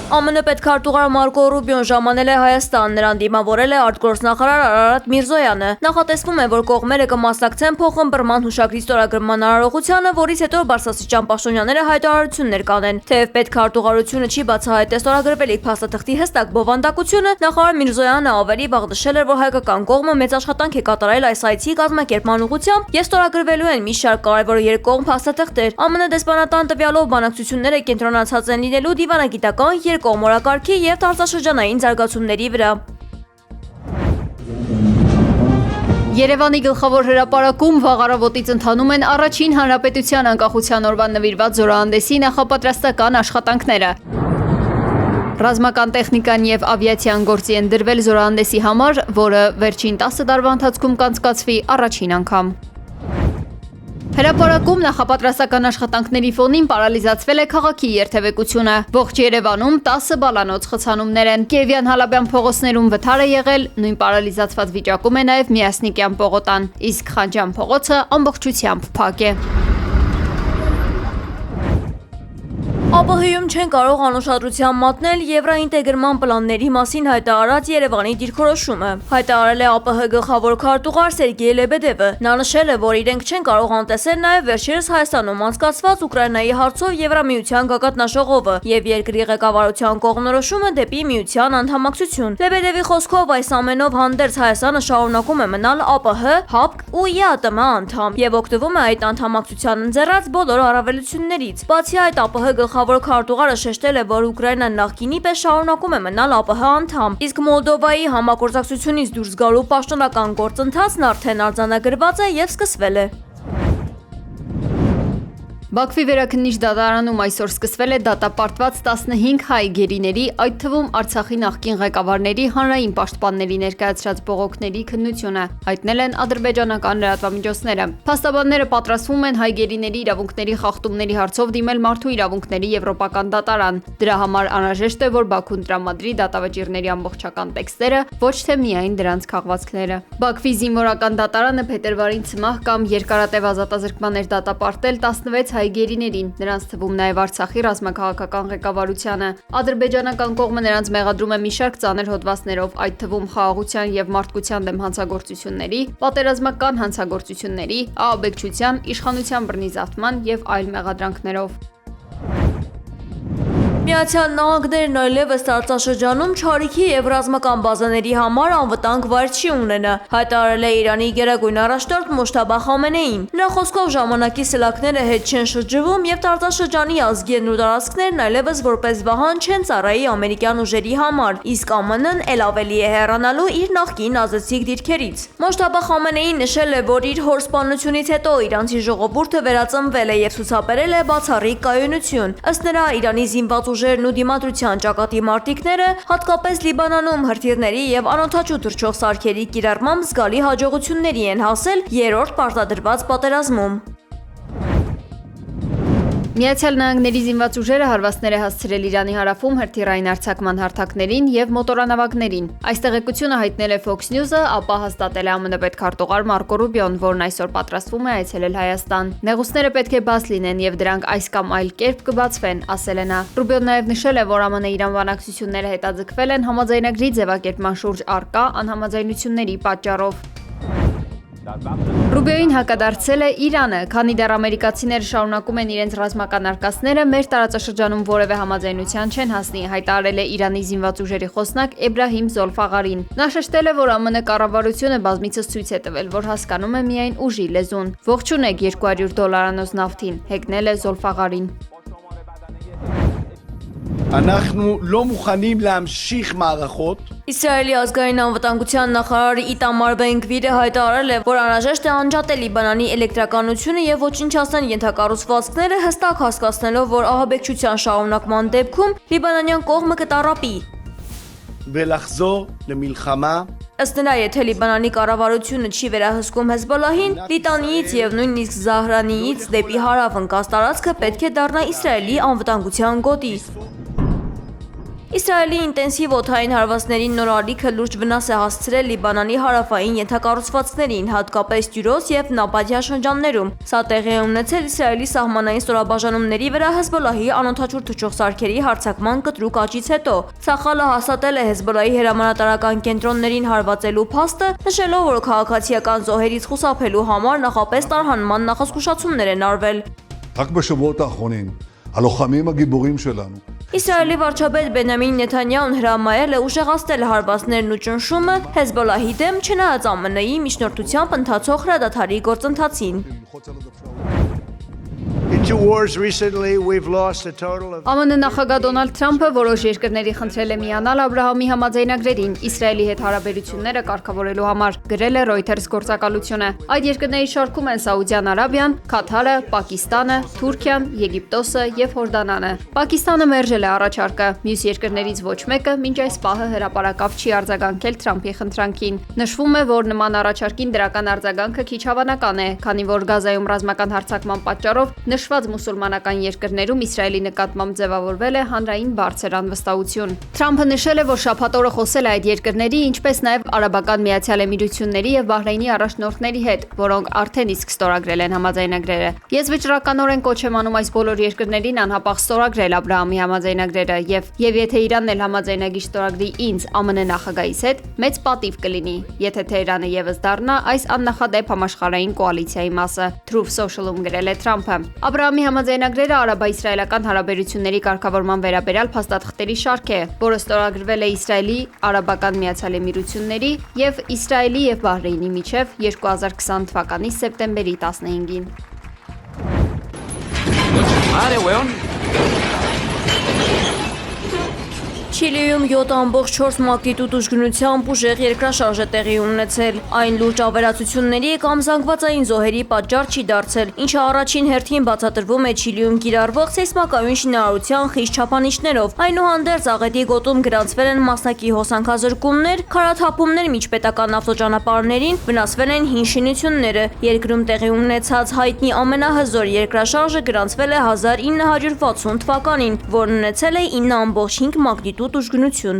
ԱՄՆ պետքարտուղար Մարկո Ռուբիոն ժամանել է Հայաստան, նրան դիմավորել է արտգործնախարար Արարատ Միրզոյանը։ Նախատեսվում է, որ կողմերը կմասնակցեն փոխըմբռնման հուշագրի ստորագրման արարողությանը, որից հետո բարձրաստիճան պաշտոնյաները հայտարարություններ կանեն։ Թեև պետքարտուղարությունը չի բացահայտել ստորագրվելիք փաստաթղթի հստակ բովանդակությունը, նախարար Միրզոյանը ավելի վաղ նշել էր, որ հայկական կողմը մեծ աշխատանք է կատարել այս այցի կազմակերպման ուղղությամբ եւ ստորագրվելու են մի շարք կարևոր երկկողմ փաստաթղթեր։ ԱՄՆ դեսպանատան տվյալով բանակցությունները կենտրոնացած են լինելու դիվանագիտական երկկողմ օրակարգի եւ տարածաշրջանային զարգացումների վրա։ Երևանի գլխավոր հրապարակում վաղ առավոտից ընթանում են առաջին հանրապետության անկախության օրվան նվիրված զորահանդեսի նախապատրաստական աշխատանքները։ Ռազմական տեխնիկան եւ ավիացիան գործի են դրվել զորահանդեսի համար, որը վերջին 10 տարվա ընթացքում կանցկացվի առաջին անգամ։ Հրապարակում նախապատրաստական աշխատանքների ֆոնին պարալիզացվել է քաղաքի երթևեկությունը։ Ողջ Երևանում 10 բալանոց խցանումներ են։ Կիևյան Հալաբյան փողոցներում վթար է եղել, նույն պարալիզացված վիճակում է նաև Միասնիկյան պողոտան, իսկ Խանջան փողոցը ամբողջությամբ փակ է։ ԱՊՀ-ում չեն կարող անուշադրության մատնել եվրոինտեգրման պլանների մասին հայտարարած Երևանի դիրքորոշումը։ Հայտարարել է ԱՊՀ գլխավոր քարտուղար Սերգեյ Լեբեդևը։ Նա նշել է, որ իրենք չեն կարող անտեսել նաև վերջերս Հայաստանում անցկացված Ուկրաինայի հարցով Եվրամիության գագաթնաժողովը եւ երկրի ղեկավարության կողմնորոշումը դեպի միության անդամակցություն։ Լեբեդևի խոսքով այս ամենով հանդերձ Հայաստանը շարունակում է մնալ ԱՊՀ, ՀԱՊԿ ու ԵԱՏՄ անդամ եւ օգտվում է այդ անդամակցության ընձեռած բոլոր առավելություններից։ Բացի այդ, ԱՊՀ գլխավոր քարտուղարը շեշտել է, որ Ուկրաինան նախկինի պես շարունակում է մնալ ԱՊՀ անդամ, իսկ Մոլդովայի համագործակցությունից դուրս գալու պաշտոնական գործընթացն արդեն արձանագրված է եւ սկսվել է։ Բաքվի վերաքննիչ դատարանում այսօր սկսվել է դատապարտված 15 հայ գերիների, այդ թվում Արցախի նախկին ղեկավարների հանրային պաշտպանների ներկայացրած բողոքների քննությունը, հայտնել են ադրբեջանական լրատվամիջոցները։ Փաստաբանները պատրաստվում են հայ գերիների իրավունքների խախտումների հարցով դիմել Մարդու իրավունքների եվրոպական դատարան։ Դրա համար անհրաժեշտ է, որ Բաքուն տրամադրի դատավճիռների ամբողջական տեքստերը, ոչ թե միայն դրանց քաղվածքները։ Բաքվի զինվորական դատարանը փետրվարին ցմահ կամ երկարատև ազատազրկման էր դատապարտել 16 հայ գերիներին, նրանց թվում նաև Արցախի ռազմաքաղաքական ղեկավարությանը։ Ադրբեջանական կողմը նրանց մեղադրում է մի շարք ծանր հոդվածներով, այդ թվում խաղաղության եւ մարդկության դեմ հանցագործությունների, պատերազմական հանցագործությունների, ահաբեկչության, իշխանության բռնիզավթման եւ այլ մեղադրանքներով։ Միացյալ Նահանգներն այլևս տարածաշրջանում չարիքի եւ ռազմական բազաների համար անվտանգ վայր չի ունենա, հայտարարել է Իրանի գերագույն առաջնորդ Մոջթաբա Խամենեին։ Նրա խոսքով ժամանակի սլաքները հետ չեն շրջվում եւ տարածաշրջանի ազգերն ու տարածքներն այլևս որպես վահան չեն ծառայի ամերիկյան ուժերի համար, իսկ ԱՄՆ-ն ել ավելի է հեռանալու իր նախկին ազդեցիկ դիրքերից։ Մոջթաբա Խամենեին նշել է, որ իր հորսպանությունից հետո իրանցի ժողովուրդը վերածնվել է եւ ցուցաբերել է բացառիկ կայունություն։ Ըստ նրա, Իրանի զինված ուժերն ու դիմադրության ճակատի մարտիկները հատկապես Լիբանանում հրթիռների եւ անօդաչու թռչող սարքերի կիրառմամբ զգալի հաջողությունների են հասել երրորդ պարտադրված պատերազմում։ Միացյալ Նահանգների զինված ուժերը հարվածներ է հասցրել Իրանի հարավում հրթիռային արձակման հարթակներին եւ մոտորանավակներին։ Այս տեղեկությունը հայտնել է Fox News-ը, ապա հաստատել է ԱՄՆ պետքարտուղար Մարկո Ռուբիոն, որն այսօր պատրաստվում է այցելել Հայաստան։ Նեղուցները պետք է բաց լինեն եւ դրանք այս կամ այլ կերպ կբացվեն, ասել է նա։ Ռուբիոն նաեւ նշել է, որ ԱՄՆ-Իրան բանակցությունները հետաձգվել են համաձայնագրի ձևակերպման շուրջ առկա անհամաձայնությունների պատճառով։ Ռուբիոին հակադարձել է Իրանը, քանի դեռ ամերիկացիները շարունակում են իրենց ռազմական արկածները մեր տարածաշրջանում որևէ համաձայնության չեն հասնի, հայտարարել է Իրանի զինված ուժերի խոսնակ Էբրահիմ Զոլֆաղարին։ Նա շեշտել է, որ ԱՄՆ կառավարությունը բազմիցս ցույց է տվել, որ հասկանում է միայն ուժի լեզուն։ Ողջունեք $200 նավթին, հեգնել է Զոլֆաղարին։ אנחנו לא מוכנים להמשיך מערכות Իսրայելի ազգային անվտանգության նախարար Իտամար Բեն-Գվիրը հայտարարել է, որ անհրաժեշտ է անջատել Լիբանանի էլեկտրականությունը եւ ոչնչացնել ենթակառուցվածքները, հստակ հասկացնելով, որ ահաբեկչության շարունակման դեպքում լիբանանյան կողմը կտառապի։ ולחזור למלחמה Ըստ նրա, եթե Լիբանանի կառավարությունը չի վերահսկում Հեզբոլլահին, Լիտանիից եւ նույնիսկ Զահրանիից դեպի հարավ ընկած տարածքը պետք է դառնա Իսրայելի անվտանգության գոտի։ Իսրայելի ինտենսիվ օդային հարվածների նոր ալիքը լուրջ վնաս է հասցրել Լիբանանի հարավային ենթակառուցվածքներին, հատկապես Տյուրոս և Նաբատիա շրջաններում։ Սա տեղի է ունեցել Իսրայելի սահմանային ստորաբաժանումների վրա Հեզբոլլահի անօդաչու թռչող սարքերի հարձակման կտրուկ աճից հետո։ Ցախալը հաստատել է Հեզբոլլահի հրամանատարական կենտրոններին հարվածելու փաստը, նշելով, որ քաղաքացիական զոհերից խուսափելու համար նախապես տարհանման նախազգուշացումներ են արվել։ רק בשבועות האחרונים, הלוחמים הגיבורים שלנו Իսրայելի վարչապետ Բենյամին Նեթանյահուն հրամայել է ուժեղացնել հարվածներն ու ճնշումը Հեզբոլլահի դեմ, չնայած ԱՄՆ-ի միջնորդությամբ ընթացող հրադադարի գործընթացին։ In two wars recently, we've lost a total of ԱՄՆ նախագահ Դոնալդ Թրամփը որոշ երկրների խնդրել է միանալ Աբրահամի համաձայնագրերին Իսրայելի հետ հարաբերությունները կարգավորելու համար, գրել է Reuters գործակալությունը։ Այդ երկրների շարքում են Սաուդյան Արաբիան, Քաթարը, Պակիստանը, Թուրքիան, Եգիպտոսը և Հորդանանը։ Պակիստանը մերժել է առաջարկը։ Մյուս երկրներից ոչ մեկը մինչ այս պահը հրապարակավ չի արձագանքել Թրամփի խնդրանքին։ Նշվում է, որ նման առաջարկին դրական արձագանքը քիչ հավանական է, քանի որ Գազայում ռազմական հարձակման պատճառով նշված մուսուլմանական երկրներում Իսրայելի նկատմամբ ձևավորվել է հանրային բարձր անվստահություն։ Թրամփը նշել է, որ շաբաթ օրը խոսել է այդ երկրների, ինչպես նաև Արաբական Միացյալ Էմիրությունների և Բահրեյնի առաջնորդների հետ, որոնք արդեն իսկ ստորագրել են համաձայնագրերը։ Ես վճռականորեն կոչ եմ անում այս բոլոր երկրներին անհապաղ ստորագրել Աբրահամի համաձայնագրերը և եթե Իրանն էլ համաձայնագիր ստորագրի ինձ ԱՄՆ նախագահիս հետ, մեծ պատիվ կլինի, եթե Թեհրանը ևս դառնա այս աննախադեպ համաշխարհային կոալիցիայի մասը, Truth Social-ում գրել է Թրամփը։ Աբրահամի համաձայնագրերը արաբա-իսրայելական հարաբերությունների կարգավորման վերաբերյալ փաստաթղթերի շարք է, որը ստորագրվել է Իսրայելի, Արաբական Միացյալ Էմիրությունների և Իսրայելի և Բահրեյնի միջև 2020 թվականի սեպտեմբերի 15-ին։ Չիլիում 7.4 մագնիտուդ ուժգնությամբ ուժեղ երկրաշարժ է տեղի ունեցել։ Այն լուրջ ավերածությունների կամ զանգվածային զոհերի պատճառ չի դարձել, ինչը առաջին հերթին բացատրվում է Չիլիում կիրառվող սեյսմակայուն շինարարության խիստ չափանիշներով։ Այնուհանդերձ աղետի գոտում գրանցվել են մասնակի հոսանքազրկումներ, քարաթափումներ միջպետական ավտոճանապարհներին, վնասվել են հին շինությունները։ Երկրում տեղի ունեցած հայտնի ամենահզոր երկրաշարժը գրանցվել է 1960 թվականին, որն ունեցել է 9.5 մագնիտուդ ուժգնություն։